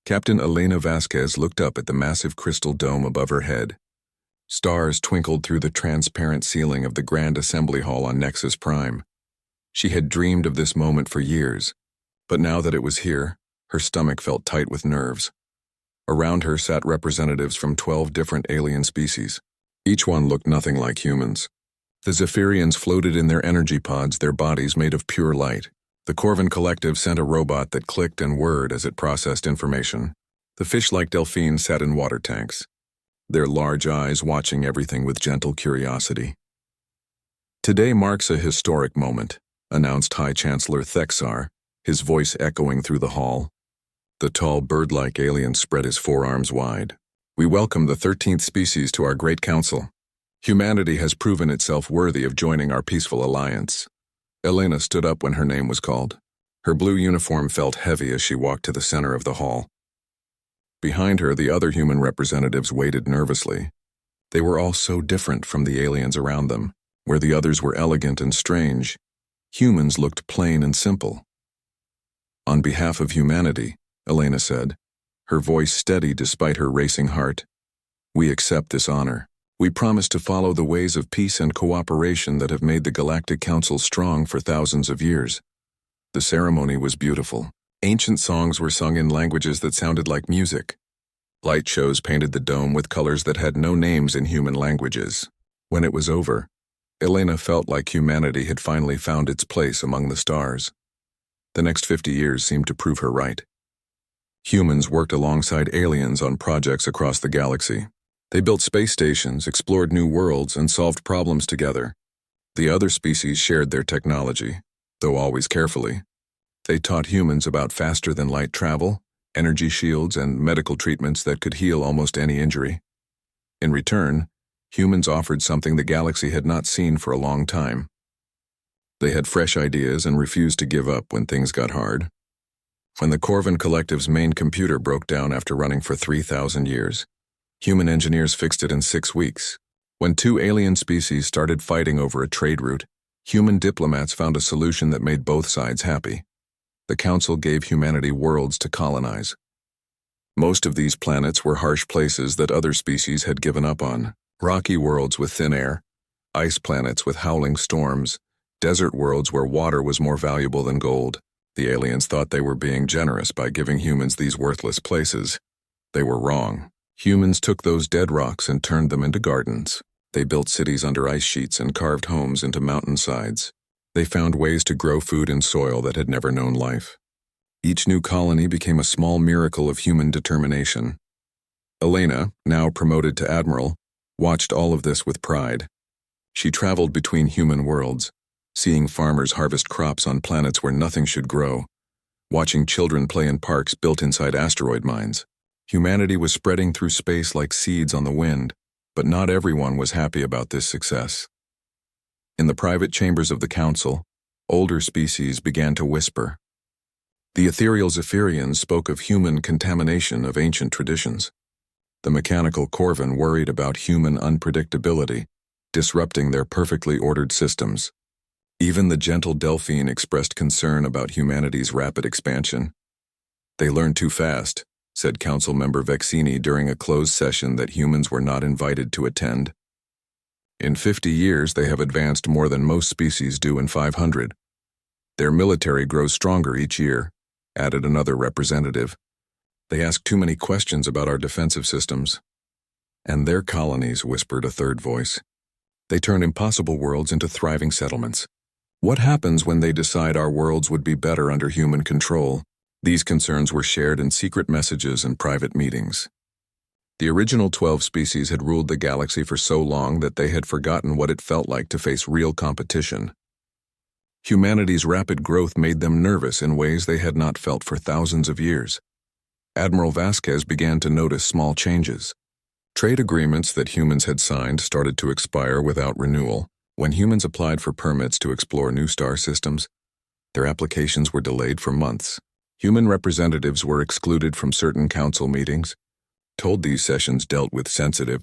Captain Elena Vasquez looked up at the massive crystal dome above her head. Stars twinkled through the transparent ceiling of the Grand Assembly Hall on Nexus Prime. She had dreamed of this moment for years, but now that it was here, her stomach felt tight with nerves. Around her sat representatives from 12 different alien species. Each one looked nothing like humans. The Zephyrians floated in their energy pods, their bodies made of pure light. The Corvin Collective sent a robot that clicked and whirred as it processed information. The fish-like delphines sat in water tanks, their large eyes watching everything with gentle curiosity. "Today marks a historic moment," announced High Chancellor Thexar, his voice echoing through the hall. The tall bird-like alien spread his forearms wide. "We welcome the 13th species to our great council. Humanity has proven itself worthy of joining our peaceful alliance." Elena stood up when her name was called. Her blue uniform felt heavy as she walked to the center of the hall. Behind her, the other human representatives waited nervously. They were all so different from the aliens around them. Where the others were elegant and strange, humans looked plain and simple. "On behalf of humanity," Elena said, her voice steady despite her racing heart, "we accept this honor. We promise to follow the ways of peace and cooperation that have made the Galactic Council strong for thousands of years." The ceremony was beautiful. Ancient songs were sung in languages that sounded like music. Light shows painted the dome with colors that had no names in human languages. When it was over, Elena felt like humanity had finally found its place among the stars. The next 50 years seemed to prove her right. Humans worked alongside aliens on projects across the galaxy. They built space stations, explored new worlds, and solved problems together. The other species shared their technology, though always carefully. They taught humans about faster-than-light travel, energy shields, and medical treatments that could heal almost any injury. In return, humans offered something the galaxy had not seen for a long time. They had fresh ideas and refused to give up when things got hard. When the Corvin Collective's main computer broke down after running for 3,000 years, human engineers fixed it in 6 weeks. When two alien species started fighting over a trade route, human diplomats found a solution that made both sides happy. The Council gave humanity worlds to colonize. Most of these planets were harsh places that other species had given up on. Rocky worlds with thin air, ice planets with howling storms, desert worlds where water was more valuable than gold. The aliens thought they were being generous by giving humans these worthless places. They were wrong. Humans took those dead rocks and turned them into gardens. They built cities under ice sheets and carved homes into mountainsides. They found ways to grow food in soil that had never known life. Each new colony became a small miracle of human determination. Elena, now promoted to admiral, watched all of this with pride. She traveled between human worlds, seeing farmers harvest crops on planets where nothing should grow, watching children play in parks built inside asteroid mines. Humanity was spreading through space like seeds on the wind, but not everyone was happy about this success. In the private chambers of the Council, older species began to whisper. The ethereal Zephyrians spoke of human contamination of ancient traditions. The mechanical Corvin worried about human unpredictability, disrupting their perfectly ordered systems. Even the gentle Delphine expressed concern about humanity's rapid expansion. "They learn too fast," said Council Member Vexini during a closed session that humans were not invited to attend. "In 50 years, they have advanced more than most species do in 500. Their military grows stronger each year," added another representative. "They ask too many questions about our defensive systems." "And their colonies," whispered a third voice. "They turn impossible worlds into thriving settlements. What happens when they decide our worlds would be better under human control?" These concerns were shared in secret messages and private meetings. The original 12 species had ruled the galaxy for so long that they had forgotten what it felt like to face real competition. Humanity's rapid growth made them nervous in ways they had not felt for thousands of years. Admiral Vasquez began to notice small changes. Trade agreements that humans had signed started to expire without renewal. When humans applied for permits to explore new star systems, their applications were delayed for months. Human representatives were excluded from certain council meetings, told these sessions dealt with sensitive,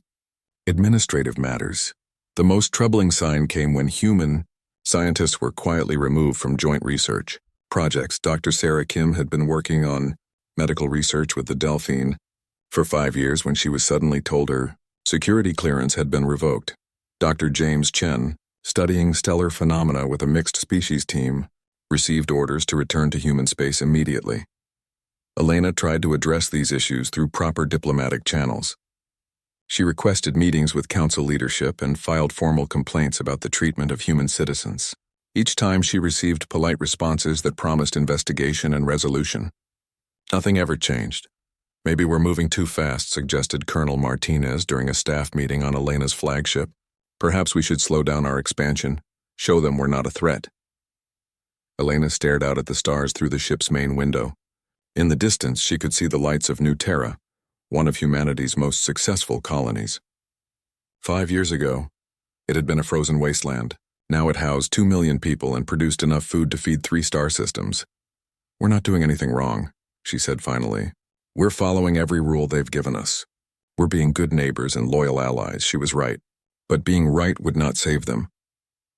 administrative matters. The most troubling sign came when human scientists were quietly removed from joint research projects Dr. Sarah Kim had been working on. medical research with the Delphine, for 5 years when she was suddenly told her security clearance had been revoked. Dr. James Chen, studying stellar phenomena with a mixed species team, received orders to return to human space immediately. Elena tried to address these issues through proper diplomatic channels. She requested meetings with council leadership and filed formal complaints about the treatment of human citizens. Each time she received polite responses that promised investigation and resolution. Nothing ever changed. Maybe we're moving too fast, suggested Colonel Martinez during a staff meeting on Elena's flagship. Perhaps we should slow down our expansion, show them we're not a threat. Elena stared out at the stars through the ship's main window. In the distance, she could see the lights of New Terra, one of humanity's most successful colonies. 5 years ago, it had been a frozen wasteland. Now it housed 2 million people and produced enough food to feed 3 star systems. We're not doing anything wrong, she said finally. We're following every rule they've given us. We're being good neighbors and loyal allies, she was right. But being right would not save them.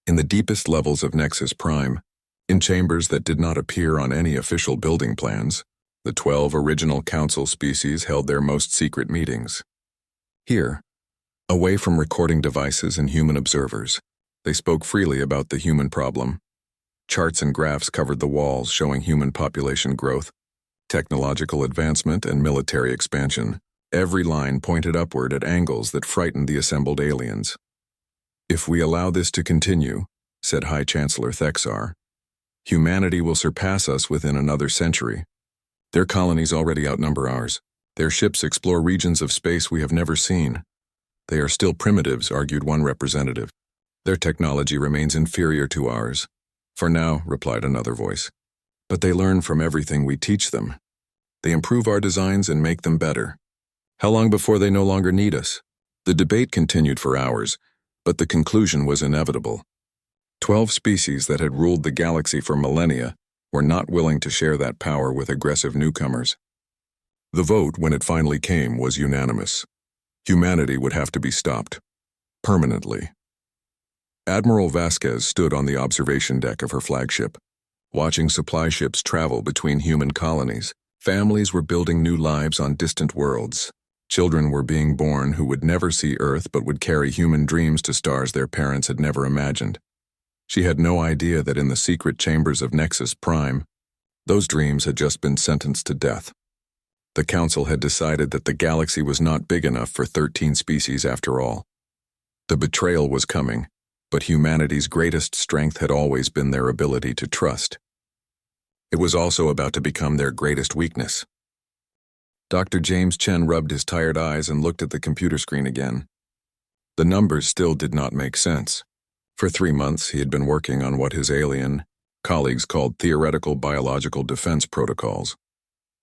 In the deepest levels of Nexus Prime, in chambers that did not appear on any official building plans, the 12 original council species held their most secret meetings. Here, away from recording devices and human observers, they spoke freely about the human problem. Charts and graphs covered the walls showing human population growth, technological advancement, and military expansion. Every line pointed upward at angles that frightened the assembled aliens. If we allow this to continue, said High Chancellor Thexar, humanity will surpass us within another century. Their colonies already outnumber ours. Their ships explore regions of space we have never seen. They are still primitives, argued one representative. Their technology remains inferior to ours. For now, replied another voice. But they learn from everything we teach them. They improve our designs and make them better. How long before they no longer need us? The debate continued for hours, but the conclusion was inevitable. 12 species that had ruled the galaxy for millennia were not willing to share that power with aggressive newcomers. The vote, when it finally came, was unanimous. Humanity would have to be stopped. Permanently. Admiral Vasquez stood on the observation deck of her flagship, watching supply ships travel between human colonies. Families were building new lives on distant worlds. Children were being born who would never see Earth but would carry human dreams to stars their parents had never imagined. She had no idea that in the secret chambers of Nexus Prime, those dreams had just been sentenced to death. The Council had decided that the galaxy was not big enough for 13 species after all. The betrayal was coming, but humanity's greatest strength had always been their ability to trust. It was also about to become their greatest weakness. Dr. James Chen rubbed his tired eyes and looked at the computer screen again. The numbers still did not make sense. For 3 months, he had been working on what his alien colleagues called theoretical biological defense protocols.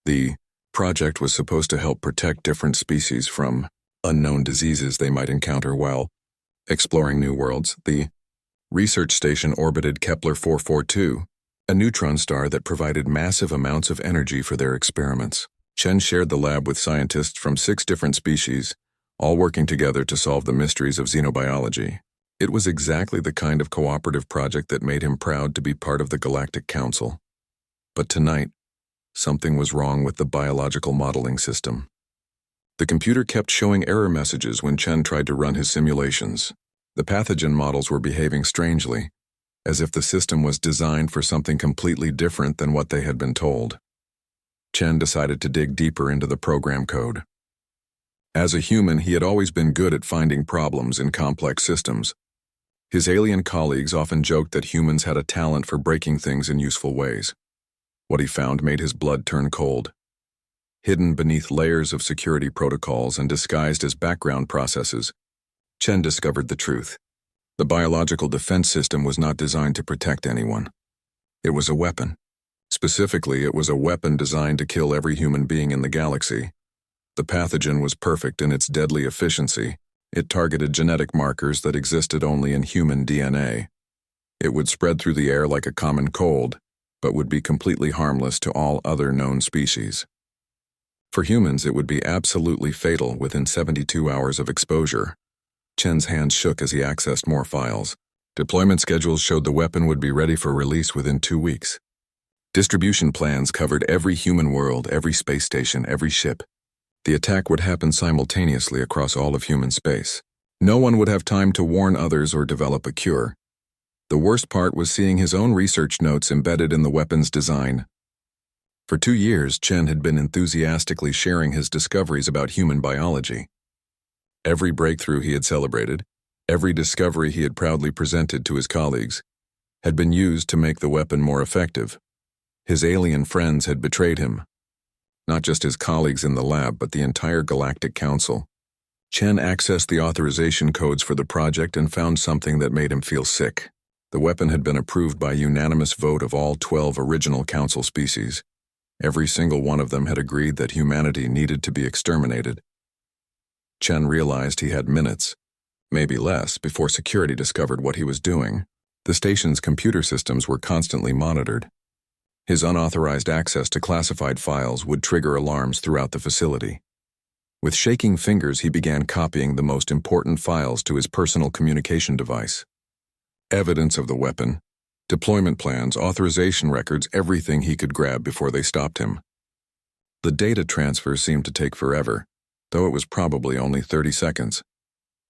The project was supposed to help protect different species from unknown diseases they might encounter while exploring new worlds. The research station orbited Kepler 442, a neutron star that provided massive amounts of energy for their experiments. Chen shared the lab with scientists from 6 different species, all working together to solve the mysteries of xenobiology. It was exactly the kind of cooperative project that made him proud to be part of the Galactic Council. But tonight, something was wrong with the biological modeling system. The computer kept showing error messages when Chen tried to run his simulations. The pathogen models were behaving strangely, as if the system was designed for something completely different than what they had been told. Chen decided to dig deeper into the program code. As a human, he had always been good at finding problems in complex systems. His alien colleagues often joked that humans had a talent for breaking things in useful ways. What he found made his blood turn cold. Hidden beneath layers of security protocols and disguised as background processes, Chen discovered the truth. The biological defense system was not designed to protect anyone. It was a weapon. Specifically, it was a weapon designed to kill every human being in the galaxy. The pathogen was perfect in its deadly efficiency. It targeted genetic markers that existed only in human DNA. It would spread through the air like a common cold, but would be completely harmless to all other known species. For humans, it would be absolutely fatal within 72 hours of exposure. Chen's hands shook as he accessed more files. Deployment schedules showed the weapon would be ready for release within 2 weeks. Distribution plans covered every human world, every space station, every ship. The attack would happen simultaneously across all of human space. No one would have time to warn others or develop a cure. The worst part was seeing his own research notes embedded in the weapon's design. For 2 years, Chen had been enthusiastically sharing his discoveries about human biology. Every breakthrough he had celebrated, every discovery he had proudly presented to his colleagues, had been used to make the weapon more effective. His alien friends had betrayed him. Not just his colleagues in the lab, but the entire Galactic Council. Chen accessed the authorization codes for the project and found something that made him feel sick. The weapon had been approved by unanimous vote of all 12 original Council species. Every single one of them had agreed that humanity needed to be exterminated. Chen realized he had minutes, maybe less, before security discovered what he was doing. The station's computer systems were constantly monitored. His unauthorized access to classified files would trigger alarms throughout the facility. With shaking fingers, he began copying the most important files to his personal communication device. Evidence of the weapon, deployment plans, authorization records, everything he could grab before they stopped him. The data transfer seemed to take forever, though it was probably only 30 seconds.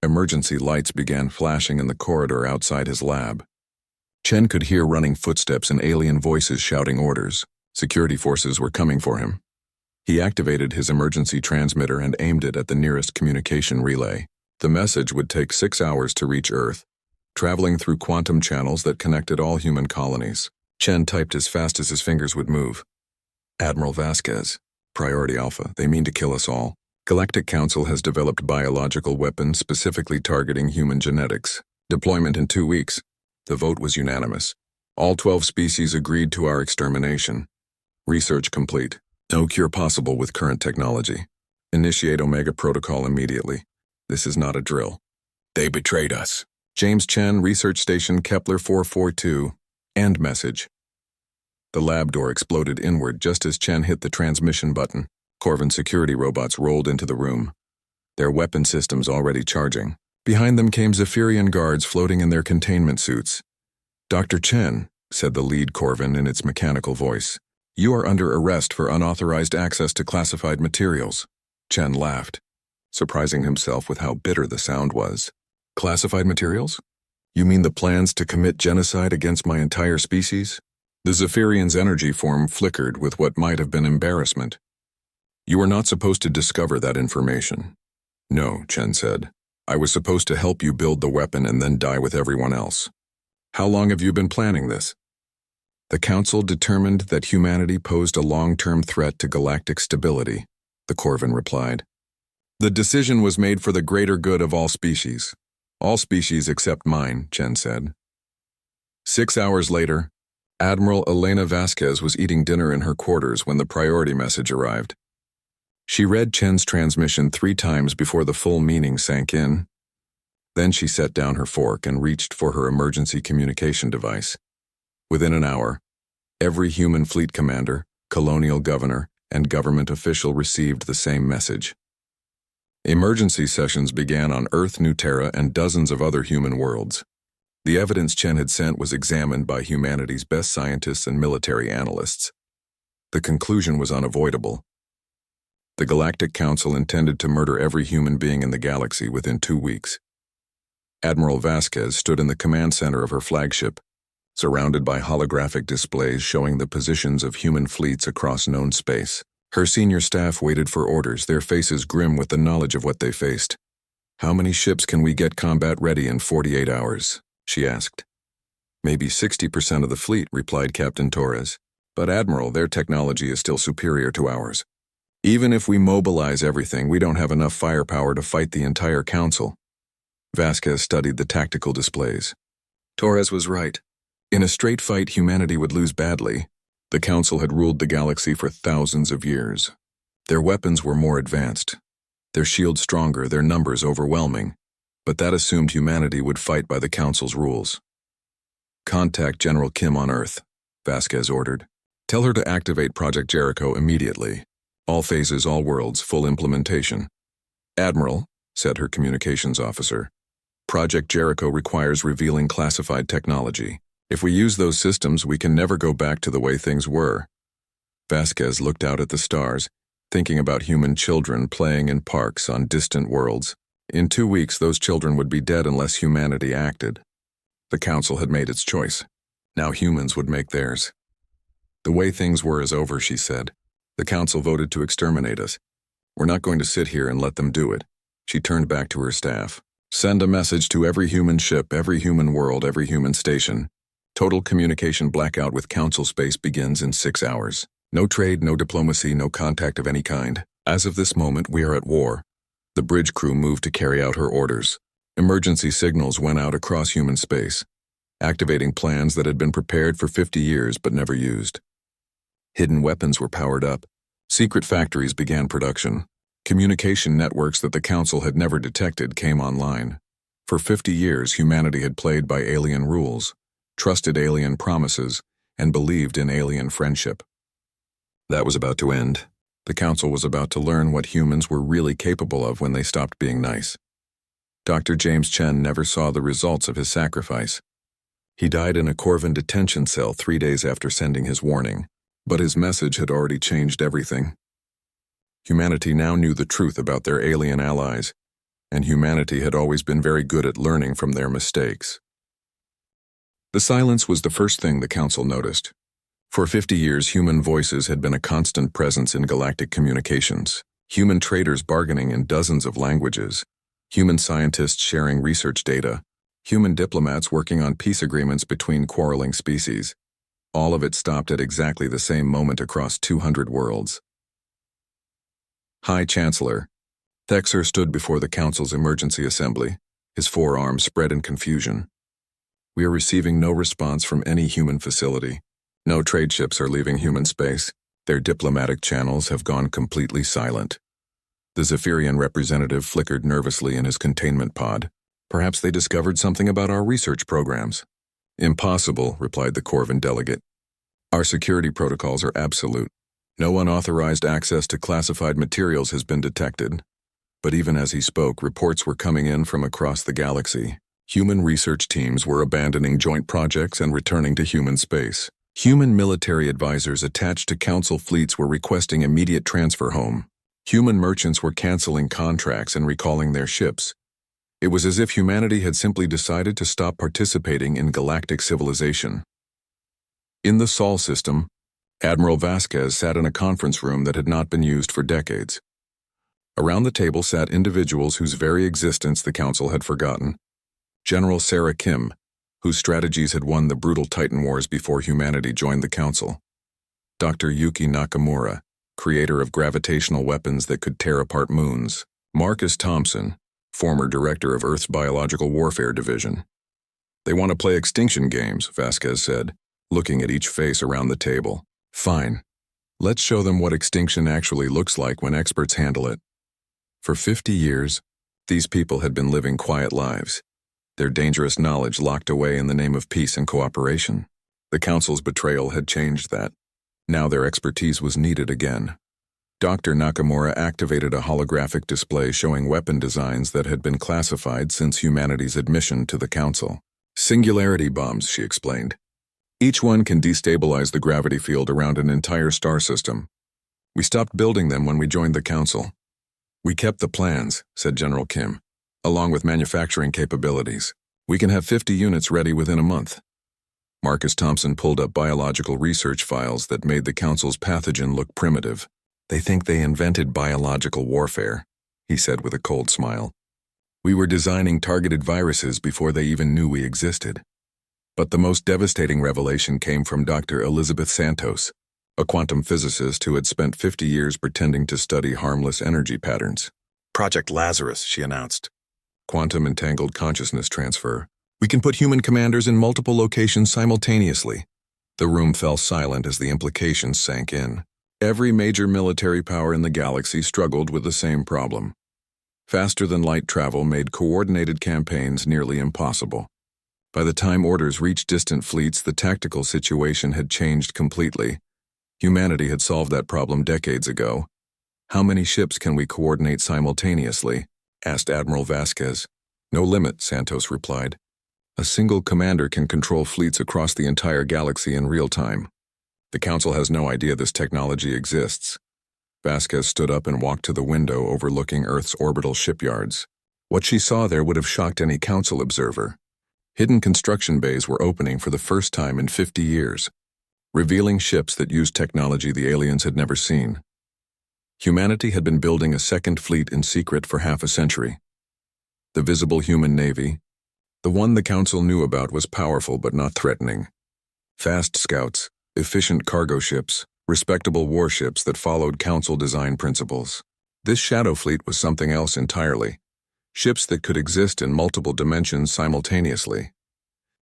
Emergency lights began flashing in the corridor outside his lab. Chen could hear running footsteps and alien voices shouting orders. Security forces were coming for him. He activated his emergency transmitter and aimed it at the nearest communication relay. The message would take 6 hours to reach Earth, traveling through quantum channels that connected all human colonies. Chen typed as fast as his fingers would move. Admiral Vasquez, Priority Alpha, they mean to kill us all. Galactic Council has developed biological weapons specifically targeting human genetics. Deployment in 2 weeks. The vote was unanimous. All 12 species agreed to our extermination. Research complete. No cure possible with current technology. Initiate Omega Protocol immediately. This is not a drill. They betrayed us. James Chen, Research Station Kepler 442. End message. The lab door exploded inward just as Chen hit the transmission button. Corvin security robots rolled into the room, their weapon systems already charging. Behind them came Zephyrian guards floating in their containment suits. "Dr. Chen," said the lead Corvin in its mechanical voice, "you are under arrest for unauthorized access to classified materials." Chen laughed, surprising himself with how bitter the sound was. "Classified materials? You mean the plans to commit genocide against my entire species?" The Zephyrian's energy form flickered with what might have been embarrassment. "You were not supposed to discover that information." "No," Chen said. "I was supposed to help you build the weapon and then die with everyone else." "How long have you been planning this?" "The Council determined that humanity posed a long-term threat to galactic stability," the Corvin replied. "The decision was made for the greater good of all species. All species except mine," Chen said. 6 hours later, Admiral Elena Vasquez was eating dinner in her quarters when the priority message arrived. She read Chen's transmission 3 times before the full meaning sank in. Then she set down her fork and reached for her emergency communication device. Within an hour, every human fleet commander, colonial governor, and government official received the same message. Emergency sessions began on Earth, New Terra, and dozens of other human worlds. The evidence Chen had sent was examined by humanity's best scientists and military analysts. The conclusion was unavoidable. The Galactic Council intended to murder every human being in the galaxy within 2 weeks. Admiral Vasquez stood in the command center of her flagship, surrounded by holographic displays showing the positions of human fleets across known space. Her senior staff waited for orders, their faces grim with the knowledge of what they faced. "How many ships can we get combat-ready in 48 hours?" she asked. "Maybe 60% of the fleet," replied Captain Torres. "But Admiral, their technology is still superior to ours. Even if we mobilize everything, we don't have enough firepower to fight the entire Council." Vasquez studied the tactical displays. Torres was right. In a straight fight, humanity would lose badly. The Council had ruled the galaxy for thousands of years. Their weapons were more advanced, their shields stronger, their numbers overwhelming, but that assumed humanity would fight by the Council's rules. "Contact General Kim on Earth," Vasquez ordered. "Tell her to activate Project Jericho immediately. All phases, all worlds, full implementation." "Admiral," said her communications officer, "Project Jericho requires revealing classified technology. If we use those systems, we can never go back to the way things were. Vasquez looked out at the stars, thinking about human children playing in parks on distant worlds. In 2 weeks, those children would be dead unless humanity acted. The council had made its choice. Now humans would make theirs. The way things were is over, she said. The council voted to exterminate us. We're not going to sit here and let them do it. She turned back to her staff. Send a message to every human ship, every human world, every human station. Total communication blackout with council space begins in 6 hours. No trade, no diplomacy, no contact of any kind. As of this moment, we are at war. The bridge crew moved to carry out her orders. Emergency signals went out across human space, activating plans that had been prepared for 50 years but never used. Hidden weapons were powered up. Secret factories began production. Communication networks that the council had never detected came online. For 50 years, humanity had played by alien rules, trusted alien promises, and believed in alien friendship. That was about to end. The council was about to learn what humans were really capable of when they stopped being nice. Dr. James Chen never saw the results of his sacrifice. He died in a Corvin detention cell 3 days after sending his warning, but his message had already changed everything. Humanity now knew the truth about their alien allies, and humanity had always been very good at learning from their mistakes. The silence was the first thing the council noticed. For 50 years, human voices had been a constant presence in galactic communications. Human traders bargaining in dozens of languages, human scientists sharing research data, human diplomats working on peace agreements between quarreling species. All of it stopped at exactly the same moment across 200 worlds. High Chancellor. Thexer stood before the council's emergency assembly, his forearms spread in confusion. We are receiving no response from any human facility. No trade ships are leaving human space. Their diplomatic channels have gone completely silent. The Zephyrian representative flickered nervously in his containment pod. Perhaps they discovered something about our research programs. Impossible, replied the Corvin delegate. Our security protocols are absolute. No unauthorized access to classified materials has been detected. But even as he spoke, reports were coming in from across the galaxy. Human research teams were abandoning joint projects and returning to human space. Human military advisors attached to council fleets were requesting immediate transfer home. Human merchants were canceling contracts and recalling their ships. It was as if humanity had simply decided to stop participating in galactic civilization. In the Sol system, Admiral Vasquez sat in a conference room that had not been used for decades. Around the table sat individuals whose very existence the council had forgotten. General Sarah Kim, whose strategies had won the brutal Titan Wars before humanity joined the council. Dr. Yuki Nakamura, creator of gravitational weapons that could tear apart moons. Marcus Thompson, former director of Earth's Biological Warfare Division. They want to play extinction games, Vasquez said, looking at each face around the table. Fine. Let's show them what extinction actually looks like when experts handle it. For 50 years, these people had been living quiet lives, their dangerous knowledge locked away in the name of peace and cooperation. The council's betrayal had changed that. Now their expertise was needed again. Dr. Nakamura activated a holographic display showing weapon designs that had been classified since humanity's admission to the council. Singularity bombs, she explained. Each one can destabilize the gravity field around an entire star system. We stopped building them when we joined the council. We kept the plans, said General Kim, along with manufacturing capabilities. We can have 50 units ready within a month. Marcus Thompson pulled up biological research files that made the council's pathogen look primitive. They think they invented biological warfare, he said with a cold smile. We were designing targeted viruses before they even knew we existed. But the most devastating revelation came from Dr. Elizabeth Santos, a quantum physicist who had spent 50 years pretending to study harmless energy patterns. Project Lazarus, she announced. Quantum entangled consciousness transfer. We can put human commanders in multiple locations simultaneously. The room fell silent as the implications sank in. Every major military power in the galaxy struggled with the same problem. Faster-than-light travel made coordinated campaigns nearly impossible. By the time orders reached distant fleets, the tactical situation had changed completely. Humanity had solved that problem decades ago. How many ships can we coordinate simultaneously? Asked Admiral Vasquez. No limit, Santos replied. A single commander can control fleets across the entire galaxy in real time. The Council has no idea this technology exists. Vasquez stood up and walked to the window overlooking Earth's orbital shipyards. What she saw there would have shocked any Council observer. Hidden construction bays were opening for the first time in 50 years, revealing ships that used technology the aliens had never seen. Humanity had been building a second fleet in secret for half a century. The visible human navy, the one the Council knew about, was powerful but not threatening. Fast scouts, efficient cargo ships, respectable warships that followed Council design principles. This shadow fleet was something else entirely. Ships that could exist in multiple dimensions simultaneously.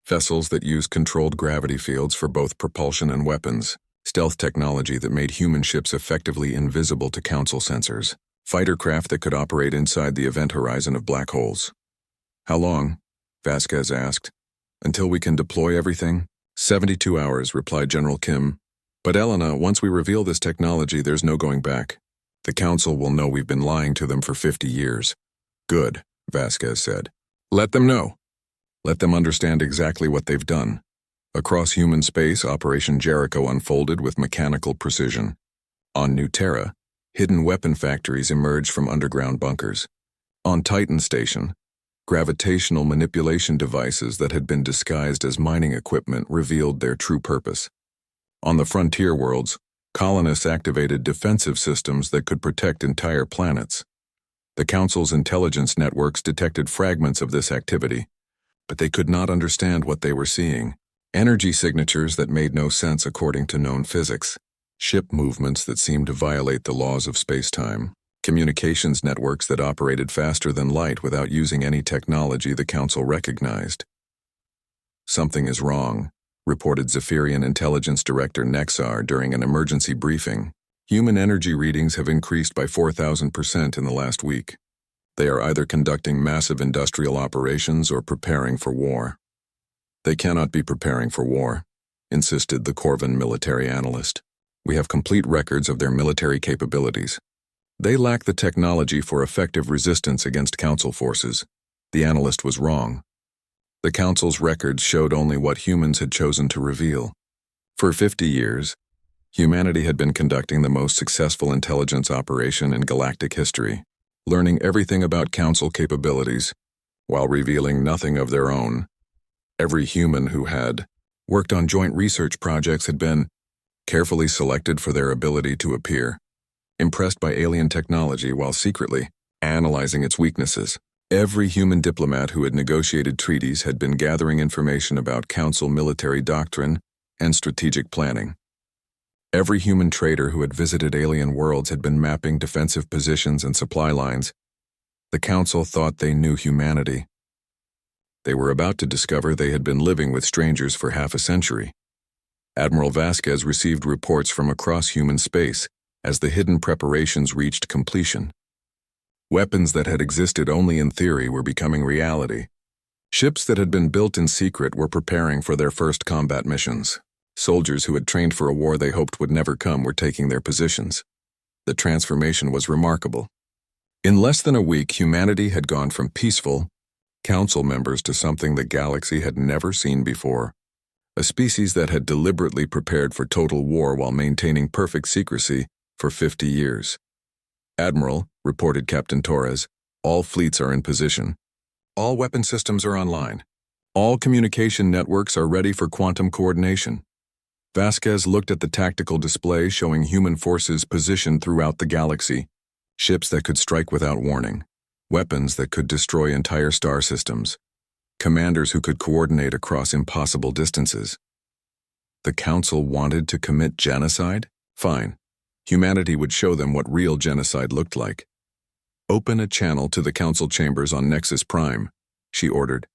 Vessels that used controlled gravity fields for both propulsion and weapons. Stealth technology that made human ships effectively invisible to Council sensors. Fighter craft that could operate inside the event horizon of black holes. How long? Vasquez asked. Until we can deploy everything? 72 hours, replied General Kim. But Elena, once we reveal this technology, there's no going back. The Council will know we've been lying to them for 50 years. Good, Vasquez said. Let them know. Let them understand exactly what they've done. Across human space, Operation Jericho unfolded with mechanical precision. On New Terra, hidden weapon factories emerged from underground bunkers. On Titan Station, gravitational manipulation devices that had been disguised as mining equipment revealed their true purpose. On the frontier worlds, colonists activated defensive systems that could protect entire planets. The Council's intelligence networks detected fragments of this activity, but they could not understand what they were seeing. Energy signatures that made no sense according to known physics. Ship movements that seemed to violate the laws of space-time. Communications networks that operated faster than light without using any technology the Council recognized. Something is wrong, reported Zephyrian Intelligence Director Nexar during an emergency briefing. Human energy readings have increased by 4,000% in the last week. They are either conducting massive industrial operations or preparing for war. They cannot be preparing for war, insisted the Corvin military analyst. We have complete records of their military capabilities. They lack the technology for effective resistance against Council forces. The analyst was wrong. The Council's records showed only what humans had chosen to reveal. For 50 years, humanity had been conducting the most successful intelligence operation in galactic history, learning everything about Council capabilities, while revealing nothing of their own. Every human who had worked on joint research projects had been carefully selected for their ability to appear, impressed by alien technology while secretly analyzing its weaknesses. Every human diplomat who had negotiated treaties had been gathering information about Council military doctrine and strategic planning. Every human trader who had visited alien worlds had been mapping defensive positions and supply lines. The Council thought they knew humanity. They were about to discover they had been living with strangers for half a century. Admiral Vasquez received reports from across human space as the hidden preparations reached completion. Weapons that had existed only in theory were becoming reality. Ships that had been built in secret were preparing for their first combat missions. Soldiers who had trained for a war they hoped would never come were taking their positions. The transformation was remarkable. In less than a week, humanity had gone from peaceful Council members to something the galaxy had never seen before. A species that had deliberately prepared for total war while maintaining perfect secrecy for 50 years. Admiral, reported Captain Torres, all fleets are in position. All weapon systems are online. All communication networks are ready for quantum coordination. Vasquez looked at the tactical display showing human forces positioned throughout the galaxy. Ships that could strike without warning. Weapons that could destroy entire star systems. Commanders who could coordinate across impossible distances. The Council wanted to commit genocide? Fine. Humanity would show them what real genocide looked like. Open a channel to the Council chambers on Nexus Prime, she ordered.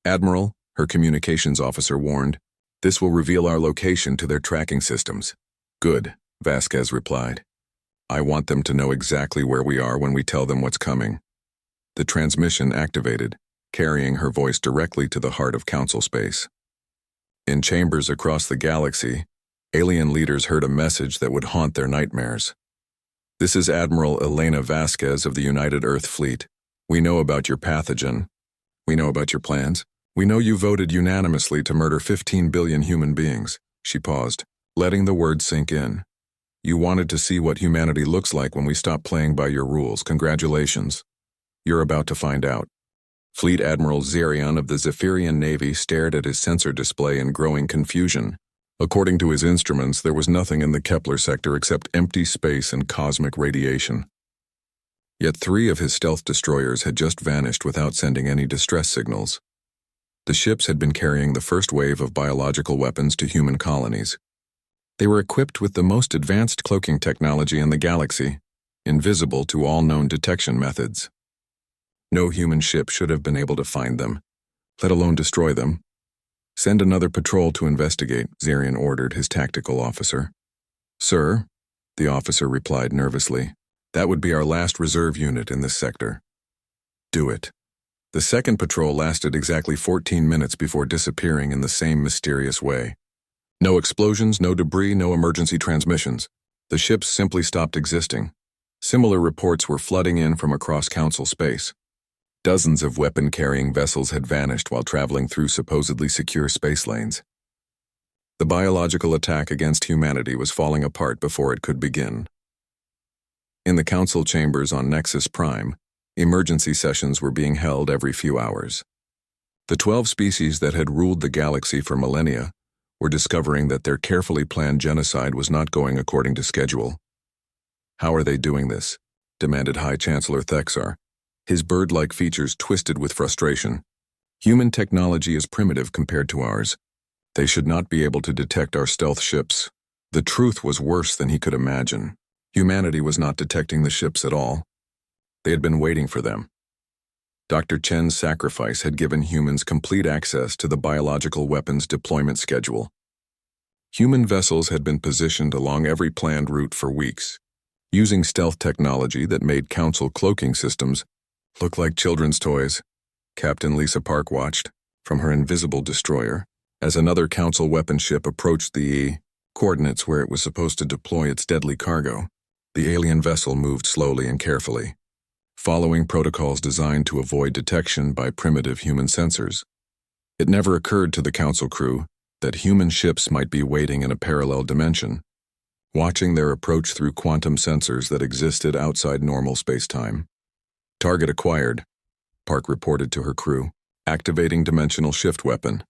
Admiral, her communications officer warned, this will reveal our location to their tracking systems. Good, Vasquez replied. I want them to know exactly where we are when we tell them what's coming. The transmission activated, carrying her voice directly to the heart of Council space. In chambers across the galaxy, alien leaders heard a message that would haunt their nightmares. This is Admiral Elena Vasquez of the United Earth Fleet. We know about your pathogen. We know about your plans. We know you voted unanimously to murder 15 billion human beings. She paused, letting the words sink in. You wanted to see what humanity looks like when we stop playing by your rules. Congratulations. You're about to find out. Fleet Admiral Zerion of the Zephyrian Navy stared at his sensor display in growing confusion. According to his instruments, there was nothing in the Kepler sector except empty space and cosmic radiation. Yet 3 of his stealth destroyers had just vanished without sending any distress signals. The ships had been carrying the first wave of biological weapons to human colonies. They were equipped with the most advanced cloaking technology in the galaxy, invisible to all known detection methods. No human ship should have been able to find them, let alone destroy them. Send another patrol to investigate, Zerion ordered his tactical officer. Sir, the officer replied nervously, that would be our last reserve unit in this sector. Do it. The second patrol lasted exactly 14 minutes before disappearing in the same mysterious way. No explosions, no debris, no emergency transmissions. The ships simply stopped existing. Similar reports were flooding in from across Council space. Dozens of weapon-carrying vessels had vanished while traveling through supposedly secure space lanes. The biological attack against humanity was falling apart before it could begin. In the Council chambers on Nexus Prime, emergency sessions were being held every few hours. The 12 species that had ruled the galaxy for millennia were discovering that their carefully planned genocide was not going according to schedule. How are they doing this? Demanded High Chancellor Thexar, his bird-like features twisted with frustration. Human technology is primitive compared to ours. They should not be able to detect our stealth ships. The truth was worse than he could imagine. Humanity was not detecting the ships at all. They had been waiting for them. Dr. Chen's sacrifice had given humans complete access to the biological weapons deployment schedule. Human vessels had been positioned along every planned route for weeks, using stealth technology that made Council cloaking systems look like children's toys. Captain Lisa Park watched, from her invisible destroyer, as another Council weapon ship approached the coordinates where it was supposed to deploy its deadly cargo. The alien vessel moved slowly and carefully, following protocols designed to avoid detection by primitive human sensors. It never occurred to the Council crew that human ships might be waiting in a parallel dimension, watching their approach through quantum sensors that existed outside normal space-time. Target acquired, Park reported to her crew, activating dimensional shift weapon.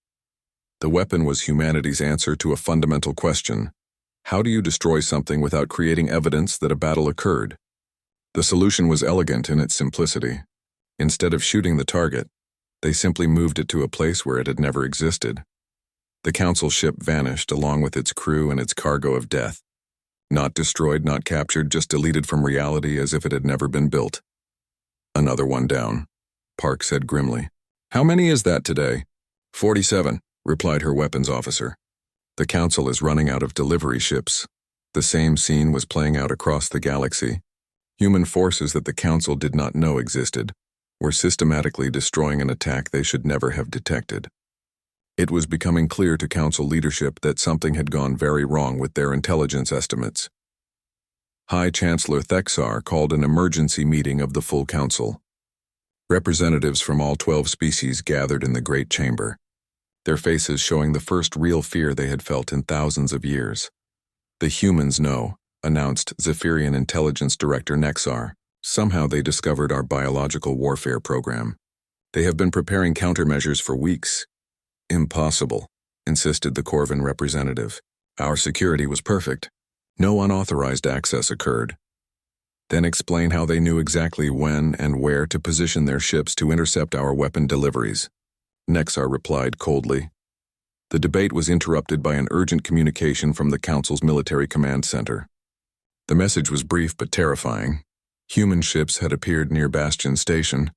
The weapon was humanity's answer to a fundamental question. How do you destroy something without creating evidence that a battle occurred? The solution was elegant in its simplicity. Instead of shooting the target, they simply moved it to a place where it had never existed. The Council ship vanished along with its crew and its cargo of death. Not destroyed, not captured, just deleted from reality as if it had never been built. Another one down, Park said grimly. How many is that today? 47, replied her weapons officer. The Council is running out of delivery ships. The same scene was playing out across the galaxy. Human forces that the Council did not know existed were systematically destroying an attack they should never have detected. It was becoming clear to Council leadership that something had gone very wrong with their intelligence estimates. High Chancellor Thexar called an emergency meeting of the full Council. Representatives from all 12 species gathered in the Great Chamber, their faces showing the first real fear they had felt in thousands of years. The humans know, announced Zephyrian Intelligence Director Nexar. Somehow they discovered our biological warfare program. They have been preparing countermeasures for weeks. Impossible, insisted the Corvin representative. Our security was perfect. No unauthorized access occurred. Then explain how they knew exactly when and where to position their ships to intercept our weapon deliveries. Nexar replied coldly. The debate was interrupted by an urgent communication from the Council's military command center. The message was brief but terrifying. Human ships had appeared near Bastion Station,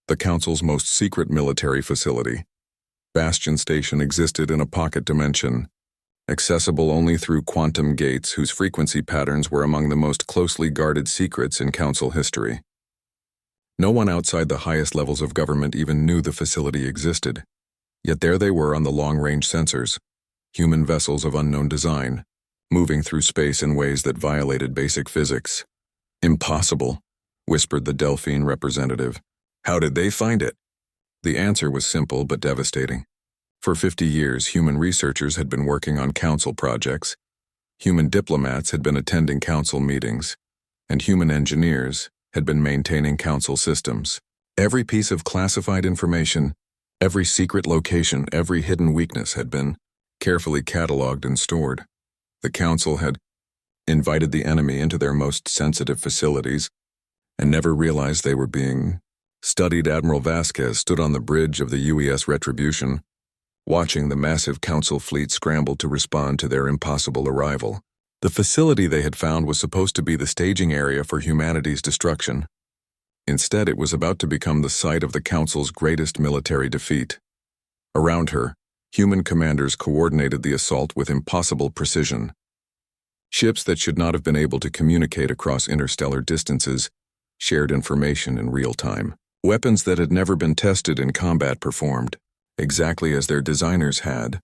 the Council's most secret military facility. Bastion Station existed in a pocket dimension, accessible only through quantum gates whose frequency patterns were among the most closely guarded secrets in Council history. No one outside the highest levels of government even knew the facility existed. Yet there they were on the long-range sensors, human vessels of unknown design, moving through space in ways that violated basic physics. Impossible, whispered the Delphine representative. How did they find it? The answer was simple but devastating. For 50 years, human researchers had been working on council projects, human diplomats had been attending council meetings, and human engineers had been maintaining council systems. Every piece of classified information, every secret location, every hidden weakness had been carefully cataloged and stored. The council had invited the enemy into their most sensitive facilities and never realized they were being studied. Admiral Vasquez stood on the bridge of the UES Retribution, watching the massive council fleet scramble to respond to their impossible arrival. The facility they had found was supposed to be the staging area for humanity's destruction. Instead, it was about to become the site of the Council's greatest military defeat. Around her, human commanders coordinated the assault with impossible precision. Ships that should not have been able to communicate across interstellar distances shared information in real time. Weapons that had never been tested in combat performed exactly as their designers had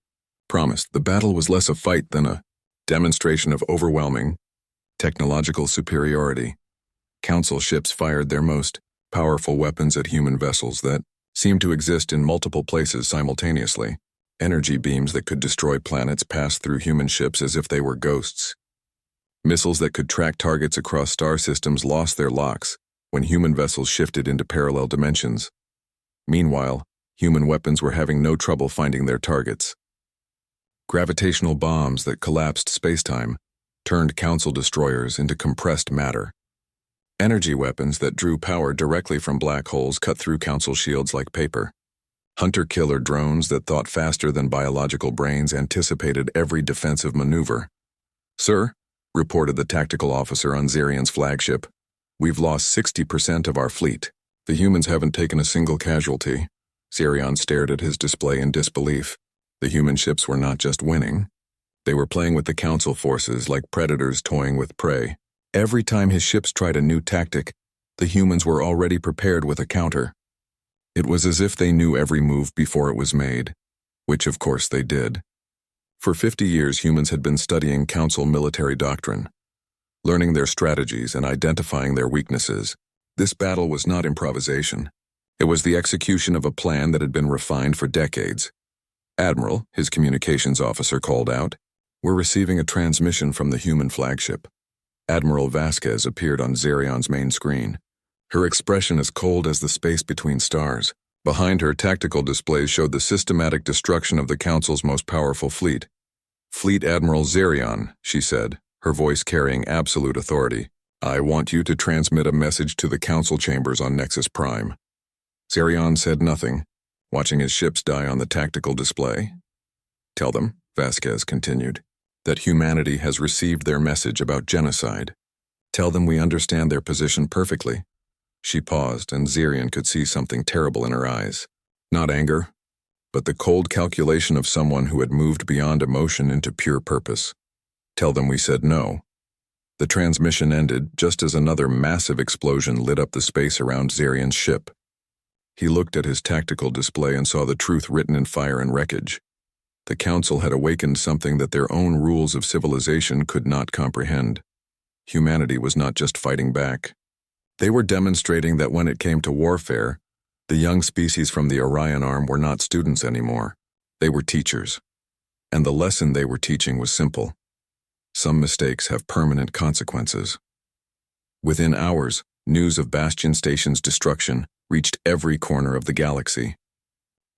promised. The battle was less a fight than a demonstration of overwhelming technological superiority. Council ships fired their most powerful weapons at human vessels that seemed to exist in multiple places simultaneously. Energy beams that could destroy planets passed through human ships as if they were ghosts. Missiles that could track targets across star systems lost their locks when human vessels shifted into parallel dimensions. Meanwhile, human weapons were having no trouble finding their targets. Gravitational bombs that collapsed spacetime turned Council destroyers into compressed matter. Energy weapons that drew power directly from black holes cut through Council shields like paper. Hunter-killer drones that thought faster than biological brains anticipated every defensive maneuver. "Sir," reported the tactical officer on Zarian's flagship, "we've lost 60% of our fleet. The humans haven't taken a single casualty." Zarian stared at his display in disbelief. The human ships were not just winning. They were playing with the Council forces like predators toying with prey. Every time his ships tried a new tactic, the humans were already prepared with a counter. It was as if they knew every move before it was made, which of course they did. For 50 years, humans had been studying Council military doctrine, learning their strategies and identifying their weaknesses. This battle was not improvisation. It was the execution of a plan that had been refined for decades. "Admiral," his communications officer called out, "we're receiving a transmission from the human flagship." Admiral Vasquez appeared on Zarian's main screen, her expression as cold as the space between stars. Behind her, tactical displays showed the systematic destruction of the Council's most powerful fleet. "Fleet Admiral Zarian," she said, her voice carrying absolute authority, "I want you to transmit a message to the Council chambers on Nexus Prime." Zarian said nothing, watching his ships die on the tactical display. "Tell them," Vasquez continued, "that humanity has received their message about genocide. Tell them we understand their position perfectly." She paused, and Zarian could see something terrible in her eyes. Not anger, but the cold calculation of someone who had moved beyond emotion into pure purpose. "Tell them we said no." The transmission ended just as another massive explosion lit up the space around Zarian's ship. He looked at his tactical display and saw the truth written in fire and wreckage. The Council had awakened something that their own rules of civilization could not comprehend. Humanity was not just fighting back. They were demonstrating that when it came to warfare, the young species from the Orion Arm were not students anymore. They were teachers. And the lesson they were teaching was simple. Some mistakes have permanent consequences. Within hours, news of Bastion Station's destruction reached every corner of the galaxy.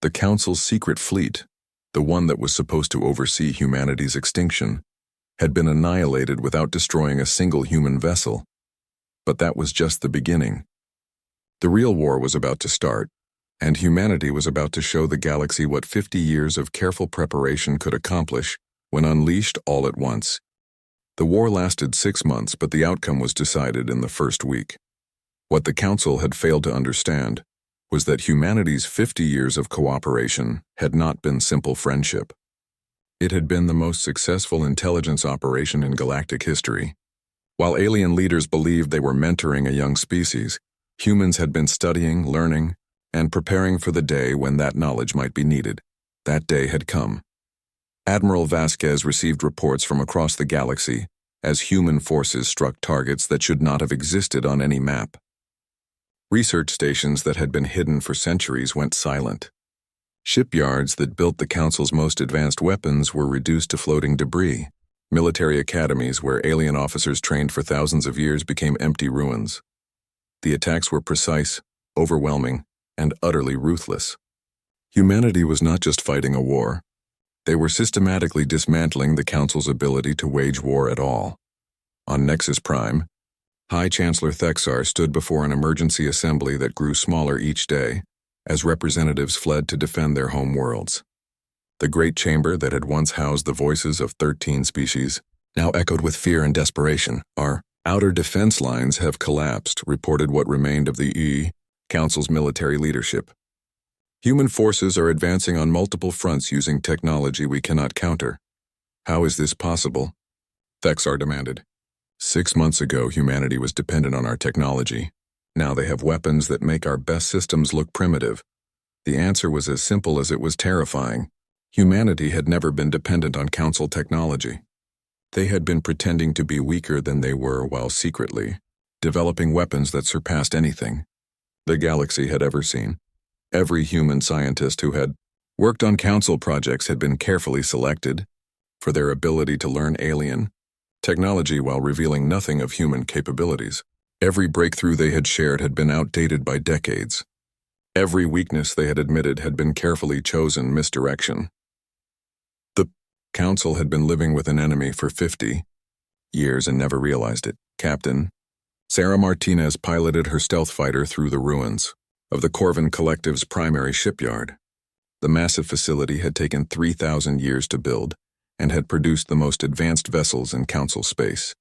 The Council's secret fleet, the one that was supposed to oversee humanity's extinction, had been annihilated without destroying a single human vessel. But that was just the beginning. The real war was about to start, and humanity was about to show the galaxy what 50 years of careful preparation could accomplish when unleashed all at once. The war lasted 6 months, but the outcome was decided in the first week. What the Council had failed to understand was that humanity's 50 years of cooperation had not been simple friendship. It had been the most successful intelligence operation in galactic history. While alien leaders believed they were mentoring a young species, humans had been studying, learning, and preparing for the day when that knowledge might be needed. That day had come. Admiral Vasquez received reports from across the galaxy as human forces struck targets that should not have existed on any map. Research stations that had been hidden for centuries went silent. Shipyards that built the Council's most advanced weapons were reduced to floating debris. Military academies where alien officers trained for thousands of years became empty ruins. The attacks were precise, overwhelming, and utterly ruthless. Humanity was not just fighting a war. They were systematically dismantling the Council's ability to wage war at all. On Nexus Prime, High Chancellor Thexar stood before an emergency assembly that grew smaller each day, as representatives fled to defend their home worlds. The great chamber that had once housed the voices of 13 species now echoed with fear and desperation. Our outer defense lines have collapsed, reported what remained of the Council's military leadership. Human forces are advancing on multiple fronts using technology we cannot counter. How is this possible? Thexar demanded. 6 months ago, humanity was dependent on our technology. Now they have weapons that make our best systems look primitive. The answer was as simple as it was terrifying. Humanity had never been dependent on Council technology. They had been pretending to be weaker than they were while secretly developing weapons that surpassed anything the galaxy had ever seen. Every human scientist who had worked on Council projects had been carefully selected for their ability to learn alien technology while revealing nothing of human capabilities. Every breakthrough they had shared had been outdated by decades. Every weakness they had admitted had been carefully chosen misdirection. The Council had been living with an enemy for 50 years and never realized it. Captain Sarah Martinez piloted her stealth fighter through the ruins of the Corvin Collective's primary shipyard. The massive facility had taken 3,000 years to build and had produced the most advanced vessels in Council space.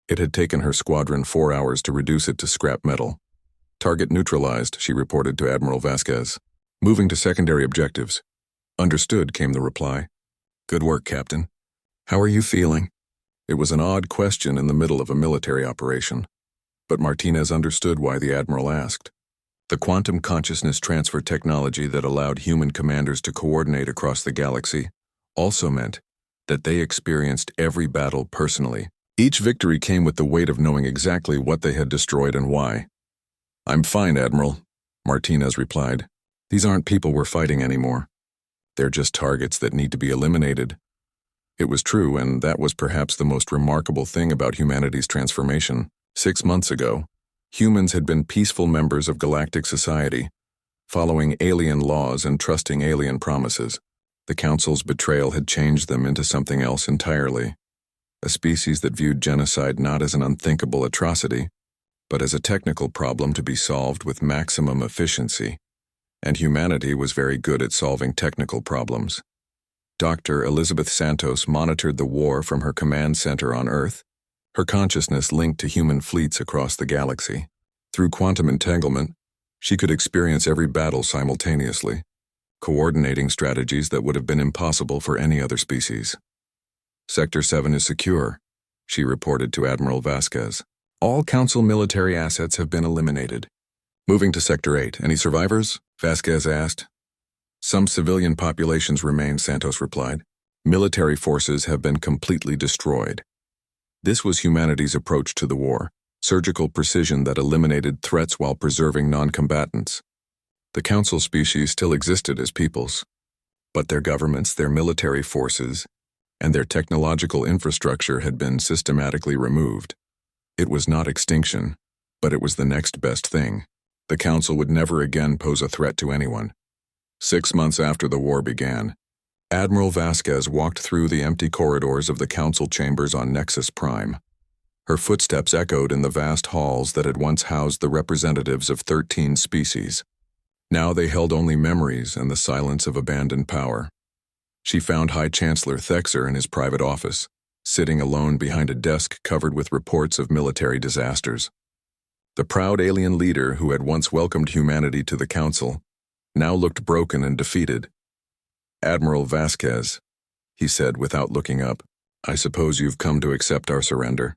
It had taken her squadron 4 hours to reduce it to scrap metal. Target neutralized, she reported to Admiral Vasquez. Moving to secondary objectives. Understood, came the reply. Good work, Captain. How are you feeling? It was an odd question in the middle of a military operation. But Martinez understood why the Admiral asked. The quantum consciousness transfer technology that allowed human commanders to coordinate across the galaxy also meant that they experienced every battle personally. Each victory came with the weight of knowing exactly what they had destroyed and why. I'm fine, Admiral, Martinez replied. These aren't people we're fighting anymore. They're just targets that need to be eliminated. It was true, and that was perhaps the most remarkable thing about humanity's transformation. 6 months ago, humans had been peaceful members of galactic society, following alien laws and trusting alien promises. The Council's betrayal had changed them into something else entirely. A species that viewed genocide not as an unthinkable atrocity, but as a technical problem to be solved with maximum efficiency. And humanity was very good at solving technical problems. Dr. Elizabeth Santos monitored the war from her command center on Earth, her consciousness linked to human fleets across the galaxy. Through quantum entanglement, she could experience every battle simultaneously, coordinating strategies that would have been impossible for any other species. Sector 7 is secure, she reported to Admiral Vasquez. All Council military assets have been eliminated. Moving to Sector 8, any survivors? Vasquez asked. Some civilian populations remain, Santos replied. Military forces have been completely destroyed. This was humanity's approach to the war, surgical precision that eliminated threats while preserving non-combatants. The Council species still existed as peoples, but their governments, their military forces, and their technological infrastructure had been systematically removed. It was not extinction, but it was the next best thing. The Council would never again pose a threat to anyone. 6 months after the war began, Admiral Vasquez walked through the empty corridors of the Council chambers on Nexus Prime. Her footsteps echoed in the vast halls that had once housed the representatives of 13 species. Now they held only memories and the silence of abandoned power. She found High Chancellor Thexar in his private office, sitting alone behind a desk covered with reports of military disasters. The proud alien leader who had once welcomed humanity to the Council now looked broken and defeated. Admiral Vasquez, he said without looking up, I suppose you've come to accept our surrender.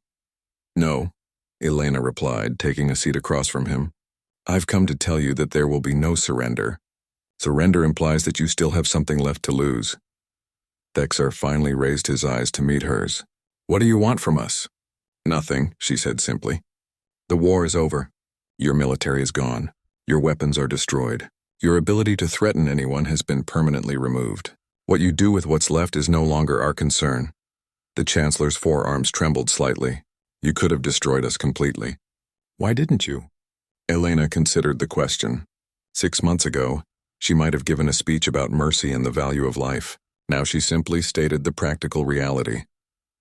No, Elena replied, taking a seat across from him. I've come to tell you that there will be no surrender. Surrender implies that you still have something left to lose. Thexar finally raised his eyes to meet hers. What do you want from us? Nothing, she said simply. The war is over. Your military is gone. Your weapons are destroyed. Your ability to threaten anyone has been permanently removed. What you do with what's left is no longer our concern. The Chancellor's forearms trembled slightly. You could have destroyed us completely. Why didn't you? Elena considered the question. 6 months ago, she might have given a speech about mercy and the value of life. Now she simply stated the practical reality.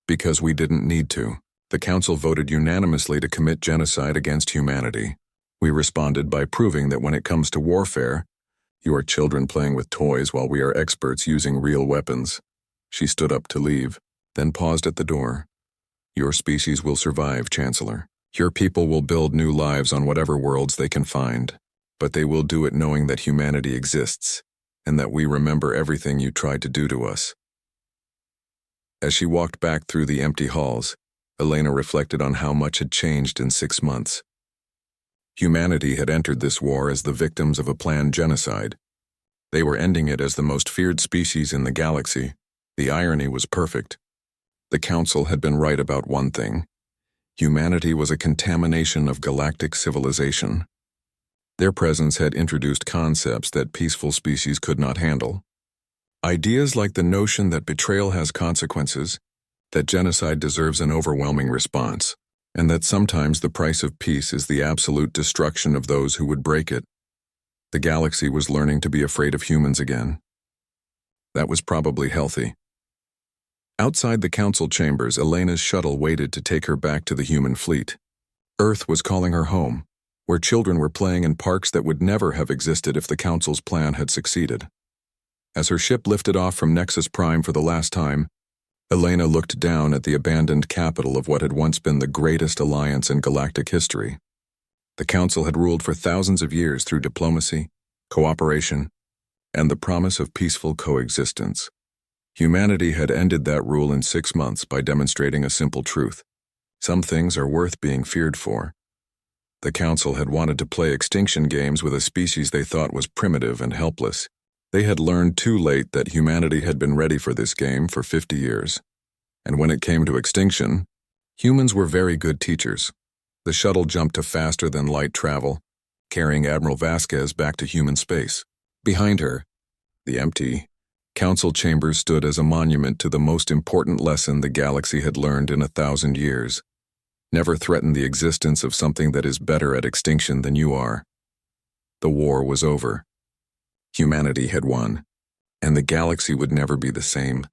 Because we didn't need to. The Council voted unanimously to commit genocide against humanity. We responded by proving that when it comes to warfare, you are children playing with toys while we are experts using real weapons. She stood up to leave, then paused at the door. Your species will survive, Chancellor. Your people will build new lives on whatever worlds they can find. But they will do it knowing that humanity exists, and that we remember everything you tried to do to us. As she walked back through the empty halls, Elena reflected on how much had changed in 6 months. Humanity had entered this war as the victims of a planned genocide. They were ending it as the most feared species in the galaxy. The irony was perfect. The Council had been right about one thing. Humanity was a contamination of galactic civilization. Their presence had introduced concepts that peaceful species could not handle. Ideas like the notion that betrayal has consequences, that genocide deserves an overwhelming response, and that sometimes the price of peace is the absolute destruction of those who would break it. The galaxy was learning to be afraid of humans again. That was probably healthy. Outside the Council chambers, Elena's shuttle waited to take her back to the human fleet. Earth was calling her home, where children were playing in parks that would never have existed if the Council's plan had succeeded. As her ship lifted off from Nexus Prime for the last time, Elena looked down at the abandoned capital of what had once been the greatest alliance in galactic history. The Council had ruled for thousands of years through diplomacy, cooperation, and the promise of peaceful coexistence. Humanity had ended that rule in 6 months by demonstrating a simple truth. Some things are worth being feared for. The Council had wanted to play extinction games with a species they thought was primitive and helpless. They had learned too late that humanity had been ready for this game for 50 years. And when it came to extinction, humans were very good teachers. The shuttle jumped to faster-than-light travel, carrying Admiral Vasquez back to human space. Behind her, the empty Council chambers stood as a monument to the most important lesson the galaxy had learned in 1,000 years. Never threaten the existence of something that is better at extinction than you are. The war was over. Humanity had won, and the galaxy would never be the same.